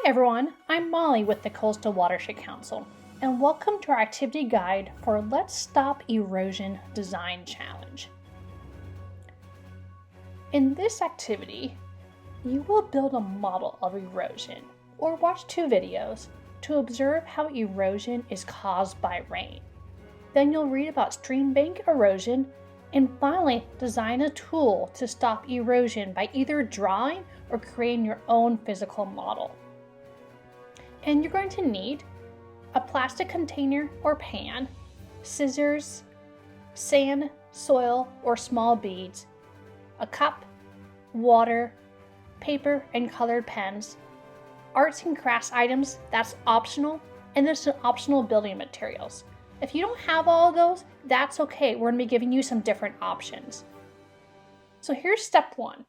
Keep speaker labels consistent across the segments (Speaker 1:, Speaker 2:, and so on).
Speaker 1: everyone, I'm Molly with the Coastal Watershed Council, and welcome to our activity guide for Let's Stop Erosion Design Challenge. In this activity, you will build a model of erosion or watch 2 videos to observe how erosion is caused by rain. Then you'll read about stream bank erosion and finally design a tool to stop erosion by either drawing or creating your own physical model. And you're going to need a plastic container or pan, scissors, sand, soil, or small beads, a cup, water, paper, and colored pens, arts and crafts items, that's optional, and there's some optional building materials. If you don't have all of those, that's okay. We're going to be giving you some different options. So here's step 1,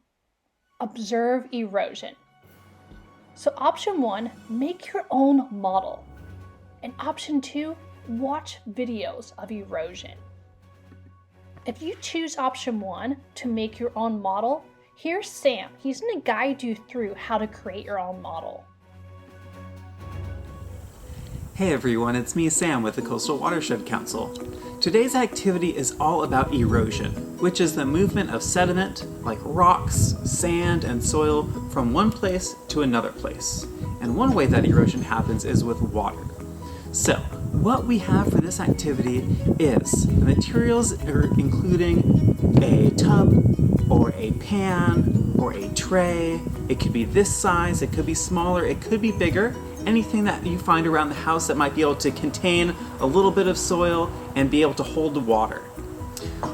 Speaker 1: observe erosion. So option 1, make your own model. And option 2, watch videos of erosion. If you choose option 1 to make your own model, here's Sam. He's going to guide you through how to create your own model.
Speaker 2: Hey everyone, it's me Sam with the Coastal Watershed Council. Today's activity is all about erosion, which is the movement of sediment like rocks, sand, and soil from one place to another place. And one way that erosion happens is with water. So, what we have for this activity is the materials including a tub or a pan or a tray. It could be this size, it could be smaller, it could be bigger. Anything that you find around the house that might be able to contain a little bit of soil and be able to hold the water.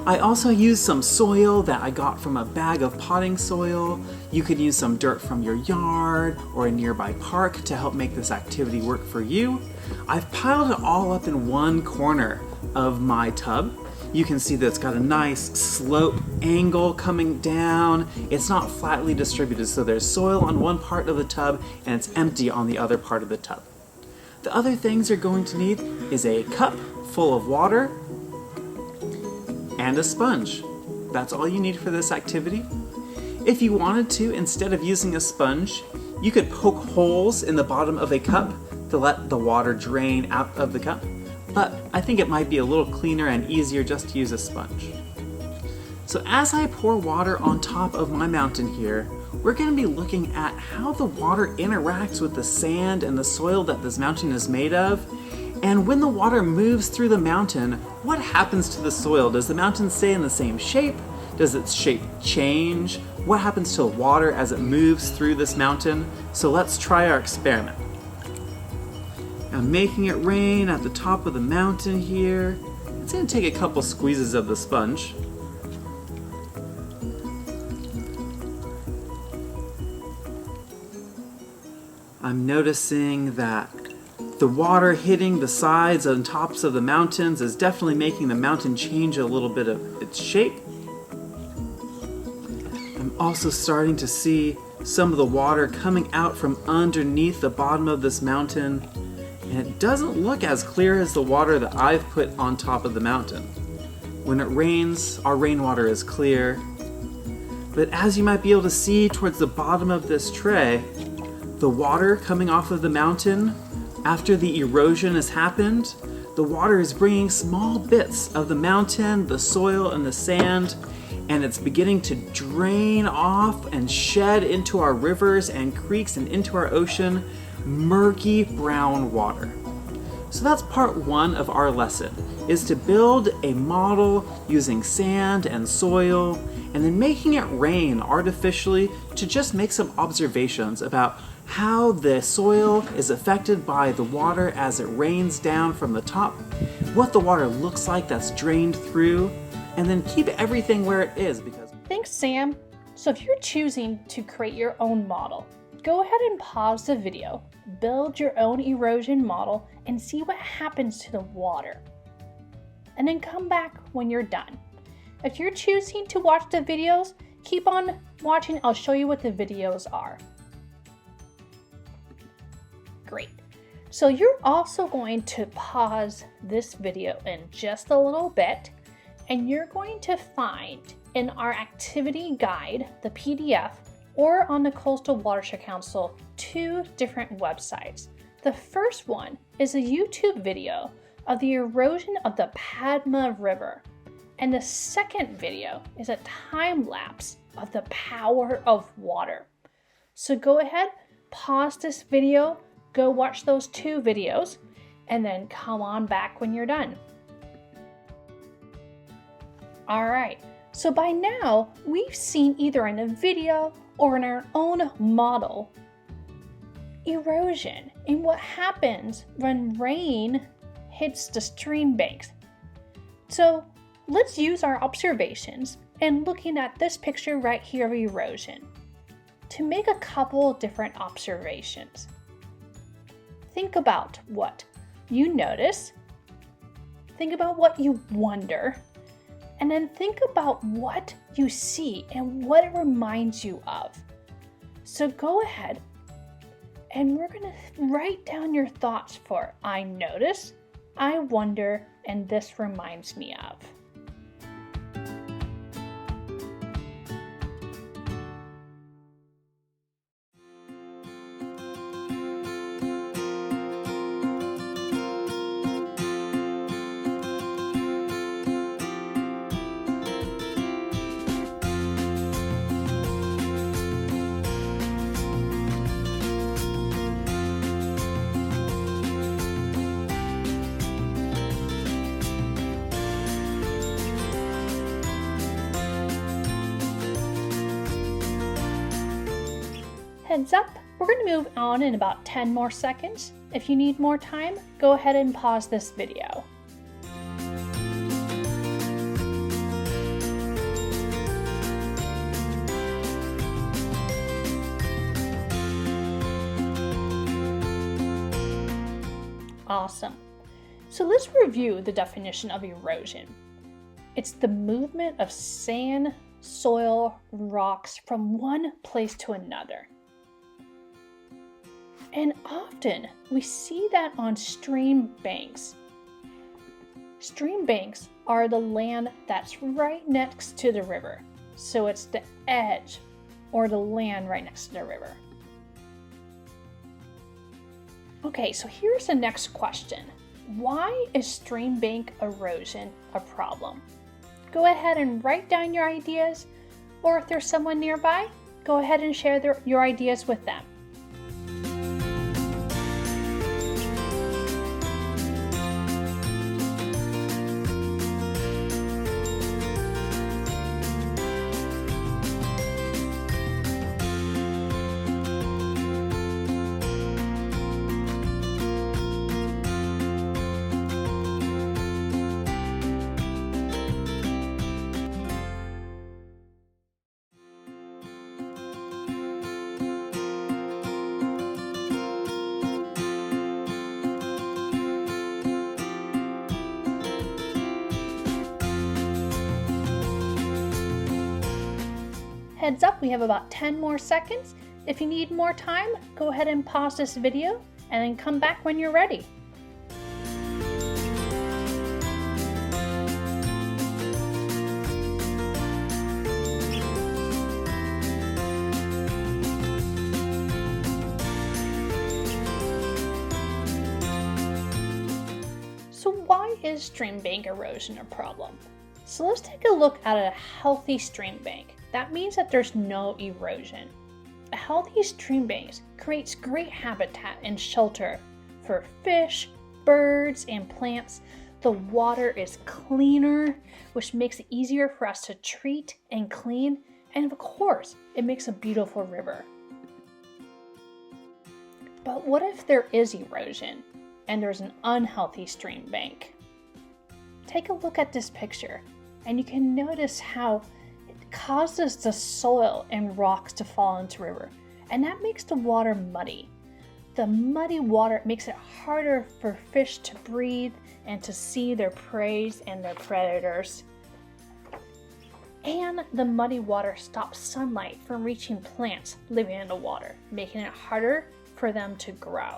Speaker 2: I also used some soil that I got from a bag of potting soil. You could use some dirt from your yard or a nearby park to help make this activity work for you. I've piled it all up in one corner of my tub. You can see that it's got a nice slope angle coming down. It's not flatly distributed, so there's soil on one part of the tub and it's empty on the other part of the tub. The other things you're going to need is a cup full of water and a sponge. That's all you need for this activity. If you wanted to, instead of using a sponge, you could poke holes in the bottom of a cup to let the water drain out of the cup. But I think it might be a little cleaner and easier just to use a sponge. So as I pour water on top of my mountain here, we're going to be looking at how the water interacts with the sand and the soil that this mountain is made of. And when the water moves through the mountain, what happens to the soil? Does the mountain stay in the same shape? Does its shape change? What happens to the water as it moves through this mountain? So let's try our experiment. I'm making it rain at the top of the mountain here. It's going to take a couple squeezes of the sponge. I'm noticing that the water hitting the sides and tops of the mountains is definitely making the mountain change a little bit of its shape. I'm also starting to see some of the water coming out from underneath the bottom of this mountain. And it doesn't look as clear as the water that I've put on top of the mountain. When it rains, our rainwater is clear. But as you might be able to see towards the bottom of this tray, the water coming off of the mountain, after the erosion has happened, the water is bringing small bits of the mountain, the soil, and the sand, and it's beginning to drain off and shed into our rivers and creeks and into our ocean, murky brown water. So that's part 1 of our lesson, is to build a model using sand and soil and then making it rain artificially to just make some observations about how the soil is affected by the water as it rains down from the top, what the water looks like that's drained through, and then keep everything where it is because...
Speaker 1: Thanks, Sam. So if you're choosing to create your own model, go ahead and pause the video, build your own erosion model, and see what happens to the water. And then come back when you're done. If you're choosing to watch the videos, keep on watching. I'll show you what the videos are. Great. So you're also going to pause this video in just a little bit, and you're going to find in our activity guide, the PDF, or on the Coastal Watershed Council 2 different websites. The first one is a YouTube video of the erosion of the Padma River, and the second video is a time lapse of the power of water. So go ahead, pause this video, go watch those 2 videos, and then come on back when you're done. Alright, so by now we've seen either in a video or in our own model erosion and what happens when rain hits the stream banks. So let's use our observations and looking at this picture right here of erosion to make a couple different observations. Think about what you notice, think about what you wonder, and then think about what you see and what it reminds you of. So go ahead and we're going to write down your thoughts for I notice, I wonder, and this reminds me of. Heads up, we're going to move on in about 10 more seconds. If you need more time, go ahead and pause this video. Awesome. So let's review the definition of erosion. It's the movement of sand, soil, rocks from one place to another. And often we see that on stream banks. Stream banks are the land that's right next to the river. So it's the edge or the land right next to the river. Okay, so here's the next question. Why is stream bank erosion a problem? Go ahead and write down your ideas, or if there's someone nearby, go ahead and share your ideas with them. Heads up, we have about 10 more seconds. If you need more time, go ahead and pause this video and then come back when you're ready. So why is stream bank erosion a problem? So let's take a look at a healthy stream bank. That means that there's no erosion. A healthy stream bank creates great habitat and shelter for fish, birds, and plants. The water is cleaner, which makes it easier for us to treat and clean. And of course, it makes a beautiful river. But what if there is erosion and there's an unhealthy stream bank? Take a look at this picture and you can notice how causes the soil and rocks to fall into the river, and that makes the water muddy. The muddy water makes it harder for fish to breathe and to see their prey and their predators. And the muddy water stops sunlight from reaching plants living in the water, making it harder for them to grow.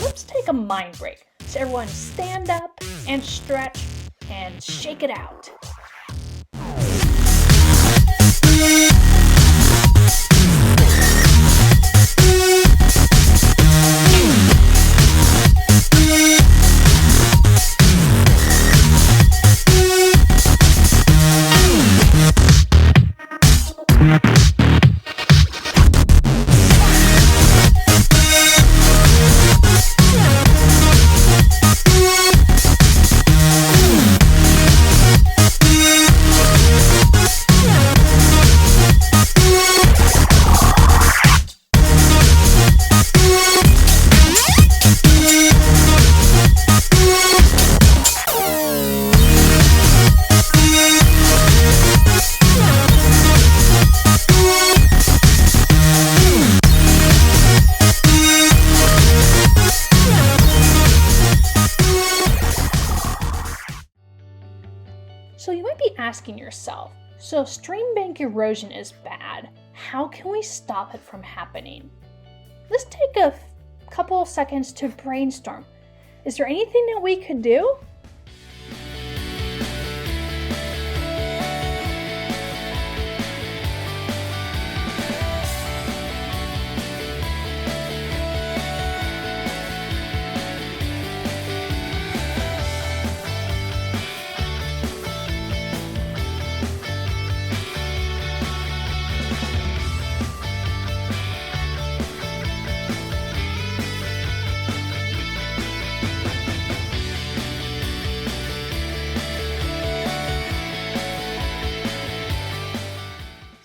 Speaker 1: Let's take a mind break. So everyone stand up and stretch and shake it out. asking yourself, so if stream bank erosion is bad, how can we stop it from happening? Let's take a couple of seconds to brainstorm. Is there anything that we could do?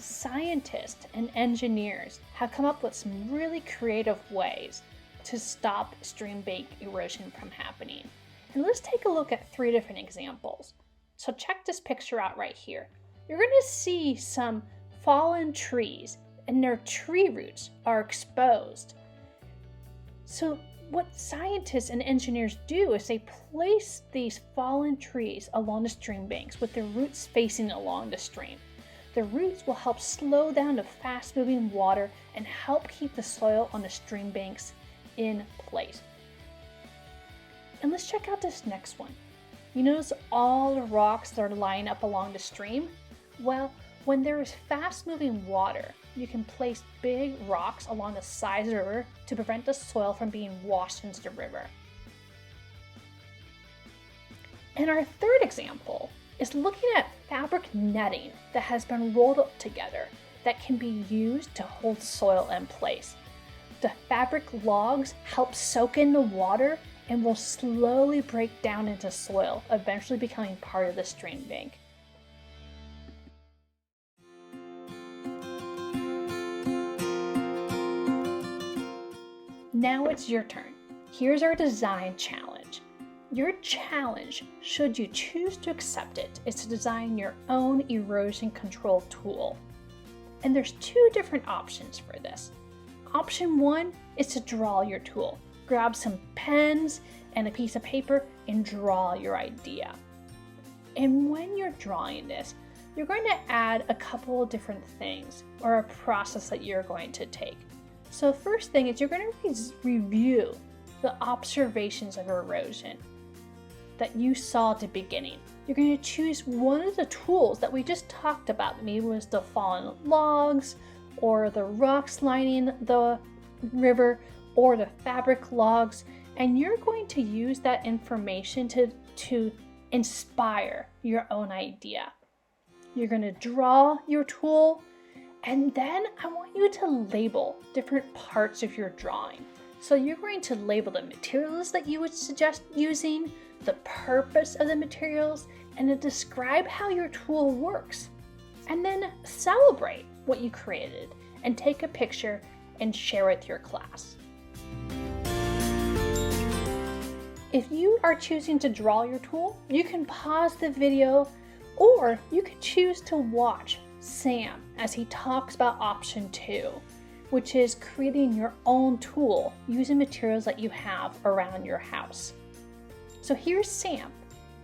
Speaker 1: Scientists and engineers have come up with some really creative ways to stop stream bank erosion from happening. And let's take a look at 3 different examples. So check this picture out right here. You're going to see some fallen trees and their tree roots are exposed. So what scientists and engineers do is they place these fallen trees along the stream banks with their roots facing along the stream. The roots will help slow down the fast-moving water and help keep the soil on the stream banks in place. And let's check out this next one. You notice all the rocks that are lying up along the stream? Well, when there is fast-moving water, you can place big rocks along the sides of the river to prevent the soil from being washed into the river. And our third example is looking at fabric netting that has been rolled up together that can be used to hold soil in place. The fabric logs help soak in the water and will slowly break down into soil, eventually becoming part of the stream bank. Now it's your turn. Here's our design challenge. Your challenge, should you choose to accept it, is to design your own erosion control tool. And there's 2 different options for this. Option 1 is to draw your tool. Grab some pens and a piece of paper and draw your idea. And when you're drawing this, you're going to add a couple of different things or a process that you're going to take. So first thing is you're going to review the observations of erosion that you saw at the beginning. You're going to choose one of the tools that we just talked about. Maybe it was the fallen logs, or the rocks lining the river, or the fabric logs, and you're going to use that information to inspire your own idea. You're going to draw your tool, and then I want you to label different parts of your drawing. So you're going to label the materials that you would suggest using, the purpose of the materials, and to describe how your tool works. And then celebrate what you created and take a picture and share with your class. If you are choosing to draw your tool, you can pause the video, or you can choose to watch Sam as he talks about option 2, which is creating your own tool using materials that you have around your house. So here's Sam.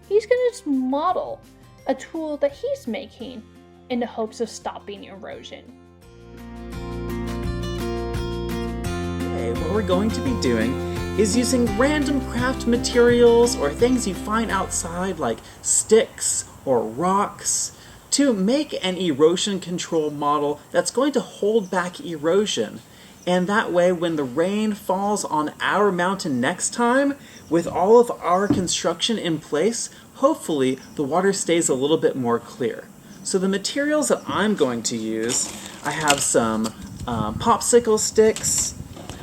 Speaker 1: He's going to just model a tool that he's making in the hopes of stopping erosion.
Speaker 2: Okay, what we're going to be doing is using random craft materials or things you find outside like sticks or rocks to make an erosion control model that's going to hold back erosion. And that way, when the rain falls on our mountain next time, with all of our construction in place, hopefully the water stays a little bit more clear. So the materials that I'm going to use, I have some popsicle sticks,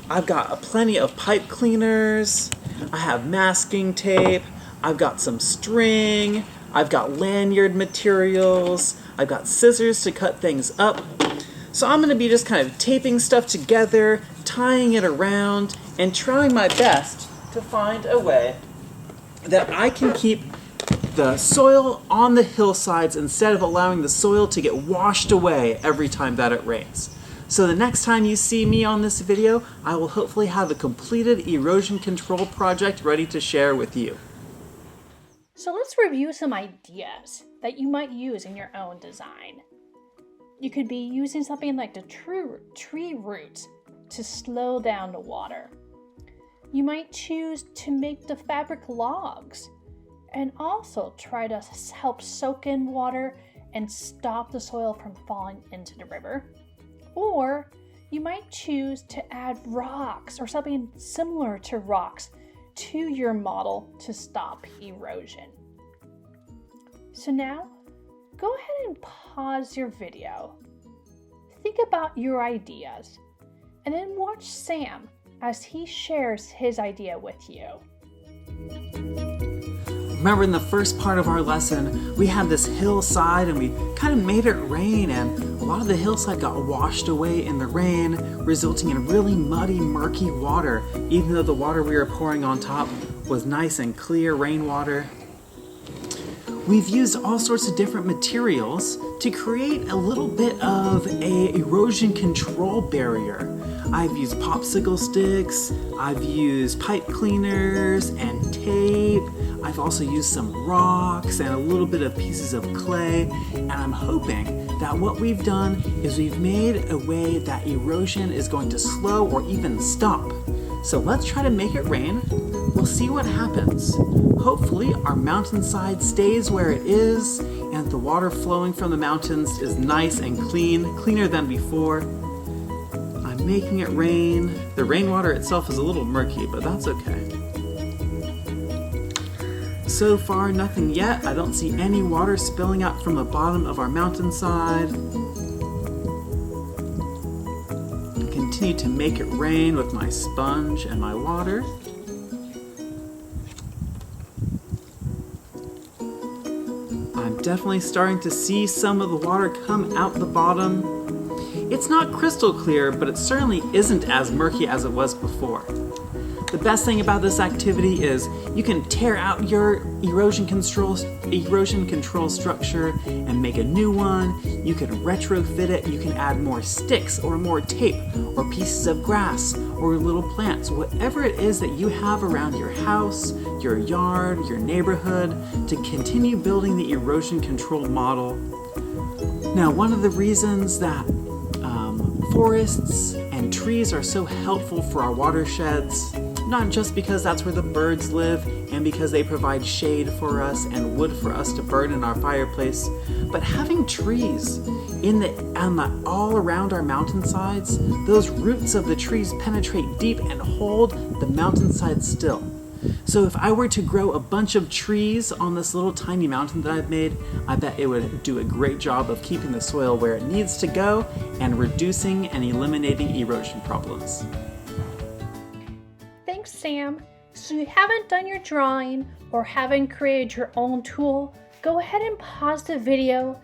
Speaker 2: I've got plenty of pipe cleaners, I have masking tape, I've got some string, I've got lanyard materials, I've got scissors to cut things up. So I'm going to be just kind of taping stuff together, tying it around, and trying my best to find a way that I can keep the soil on the hillsides instead of allowing the soil to get washed away every time that it rains. So the next time you see me on this video, I will hopefully have a completed erosion control project ready to share with you.
Speaker 1: So let's review some ideas that you might use in your own design. You could be using something like the tree roots to slow down the water. You might choose to make the fabric logs and also try to help soak in water and stop the soil from falling into the river. Or you might choose to add rocks or something similar to rocks to your model to stop erosion. So now, go ahead and pause your video. Think about your ideas, and then watch Sam as he shares his idea with you.
Speaker 2: Remember in the first part of our lesson, we had this hillside and we kind of made it rain, and a lot of the hillside got washed away in the rain, resulting in really muddy, murky water, even though the water we were pouring on top was nice and clear rainwater. We've used all sorts of different materials to create a little bit of an erosion control barrier. I've used popsicle sticks, I've used pipe cleaners and tape. I've also used some rocks and a little bit of pieces of clay, and I'm hoping that what we've done is we've made a way that erosion is going to slow or even stop. So let's try to make it rain. We'll see what happens. Hopefully our mountainside stays where it is and the water flowing from the mountains is nice and clean, cleaner than before. I'm making it rain. The rainwater itself is a little murky, but that's okay. So far, nothing yet. I don't see any water spilling out from the bottom of our mountainside. I continue to make it rain with my sponge and my water. I'm definitely starting to see some of the water come out the bottom. It's not crystal clear, but it certainly isn't as murky as it was before. The best thing about this activity is you can tear out your erosion control structure and make a new one. You can retrofit it. You can add more sticks or more tape or pieces of grass or little plants, whatever it is that you have around your house, your yard, your neighborhood, to continue building the erosion control model. Now, one of the reasons that forests and trees are so helpful for our watersheds, not just because that's where the birds live and because they provide shade for us and wood for us to burn in our fireplace, but having trees all around our mountainsides, those roots of the trees penetrate deep and hold the mountainside still. So if I were to grow a bunch of trees on this little tiny mountain that I've made, I bet it would do a great job of keeping the soil where it needs to go and reducing and eliminating erosion problems.
Speaker 1: Thanks, Sam. So if you haven't done your drawing or haven't created your own tool, go ahead and pause the video,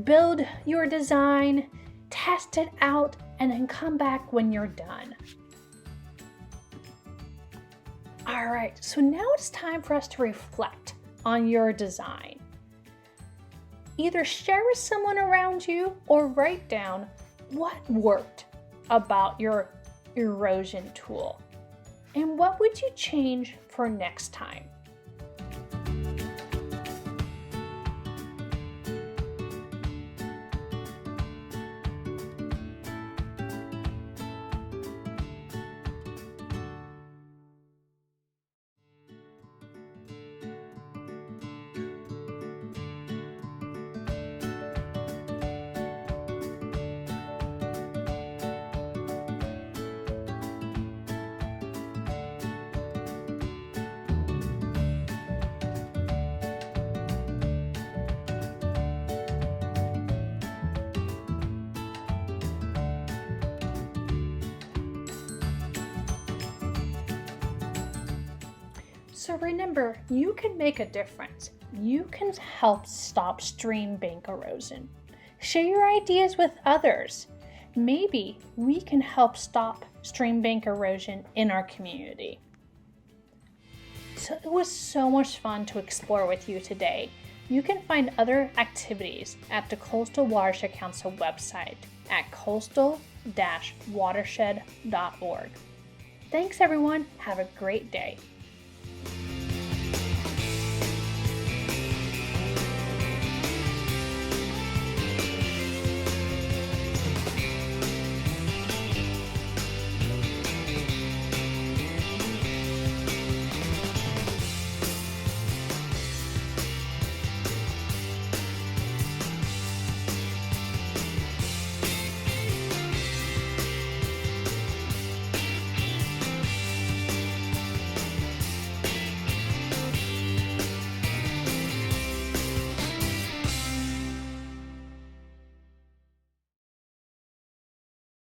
Speaker 1: build your design, test it out, and then come back when you're done. All right, so now it's time for us to reflect on your design. Either share with someone around you or write down what worked about your erosion tool and what would you change for next time. So remember, you can make a difference. You can help stop stream bank erosion. Share your ideas with others. Maybe we can help stop stream bank erosion in our community. So it was so much fun to explore with you today. You can find other activities at the Coastal Watershed Council website at coastal-watershed.org. Thanks everyone. Have a great day.